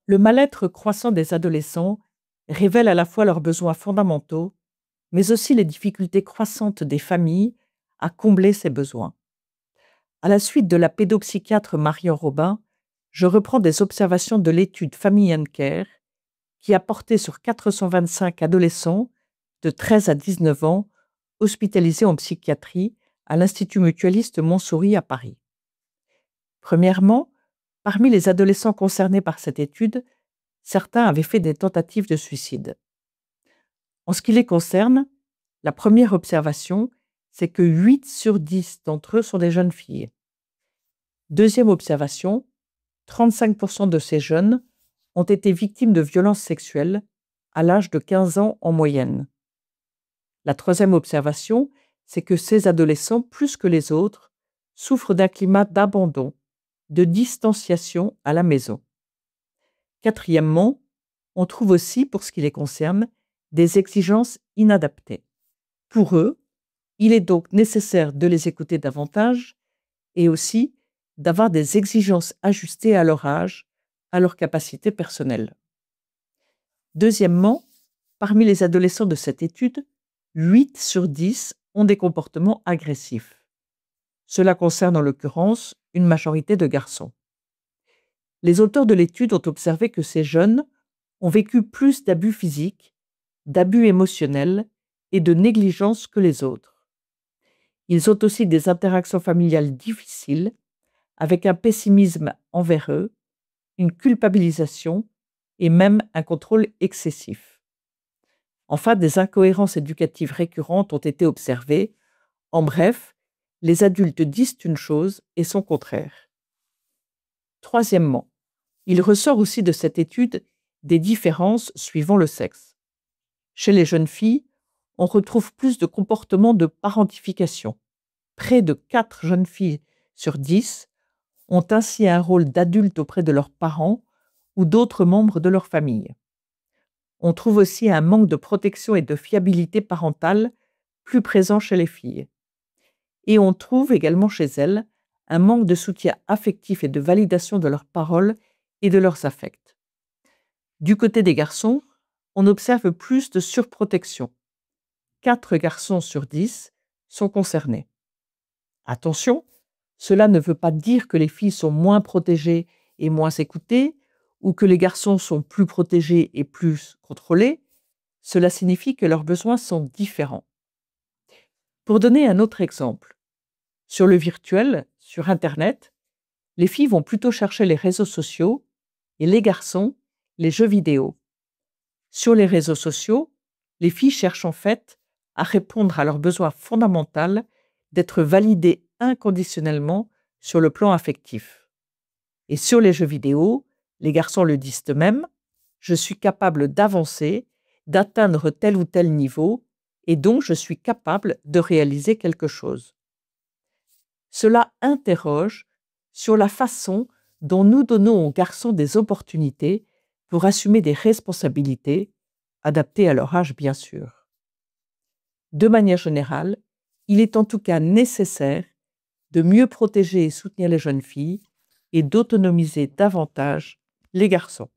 Le mal-être croissant des adolescents révèle à la fois leurs besoins fondamentaux, mais aussi les difficultés croissantes des familles à combler ces besoins. À la suite de la pédopsychiatre Marion Robin, je reprends des observations de l'étude Family and Care qui a porté sur 425 adolescents de 13 à 19 ans hospitalisés en psychiatrie à l'Institut mutualiste Montsouris à Paris. Premièrement, parmi les adolescents concernés par cette étude, certains avaient fait des tentatives de suicide. En ce qui les concerne, la première observation, c'est que 8 sur 10 d'entre eux sont des jeunes filles. Deuxième observation, 35% de ces jeunes ont été victimes de violences sexuelles à l'âge de 15 ans en moyenne. La troisième observation, c'est que ces adolescents, plus que les autres, souffrent d'un climat d'abandon, de distanciation à la maison. Quatrièmement, on trouve aussi, pour ce qui les concerne, des exigences inadaptées. Pour eux, il est donc nécessaire de les écouter davantage et aussi d'avoir des exigences ajustées à leur âge, à leurs capacités personnelles. Deuxièmement, parmi les adolescents de cette étude, 8 sur 10 ont des comportements agressifs. Cela concerne en l'occurrence une majorité de garçons. Les auteurs de l'étude ont observé que ces jeunes ont vécu plus d'abus physiques, d'abus émotionnels et de négligence que les autres. Ils ont aussi des interactions familiales difficiles, avec un pessimisme envers eux, une culpabilisation et même un contrôle excessif. Enfin, des incohérences éducatives récurrentes ont été observées. En bref, les adultes disent une chose et son contraire. Troisièmement, il ressort aussi de cette étude des différences suivant le sexe. Chez les jeunes filles, on retrouve plus de comportements de parentification. Près de 4 jeunes filles sur 10 ont ainsi un rôle d'adulte auprès de leurs parents ou d'autres membres de leur famille. On trouve aussi un manque de protection et de fiabilité parentale plus présent chez les filles. Et on trouve également chez elles un manque de soutien affectif et de validation de leurs paroles et de leurs affects. Du côté des garçons, on observe plus de surprotection. 4 garçons sur 10 sont concernés. Attention, cela ne veut pas dire que les filles sont moins protégées et moins écoutées, ou que les garçons sont plus protégés et plus contrôlés. Cela signifie que leurs besoins sont différents. Pour donner un autre exemple, sur le virtuel, sur Internet, les filles vont plutôt chercher les réseaux sociaux et les garçons, les jeux vidéo. Sur les réseaux sociaux, les filles cherchent en fait à répondre à leur besoin fondamental d'être validées inconditionnellement sur le plan affectif. Et sur les jeux vidéo, les garçons le disent eux-mêmes, je suis capable d'avancer, d'atteindre tel ou tel niveau, et donc je suis capable de réaliser quelque chose. Cela interroge sur la façon dont nous donnons aux garçons des opportunités pour assumer des responsabilités, adaptées à leur âge bien sûr. De manière générale, il est en tout cas nécessaire de mieux protéger et soutenir les jeunes filles et d'autonomiser davantage les garçons.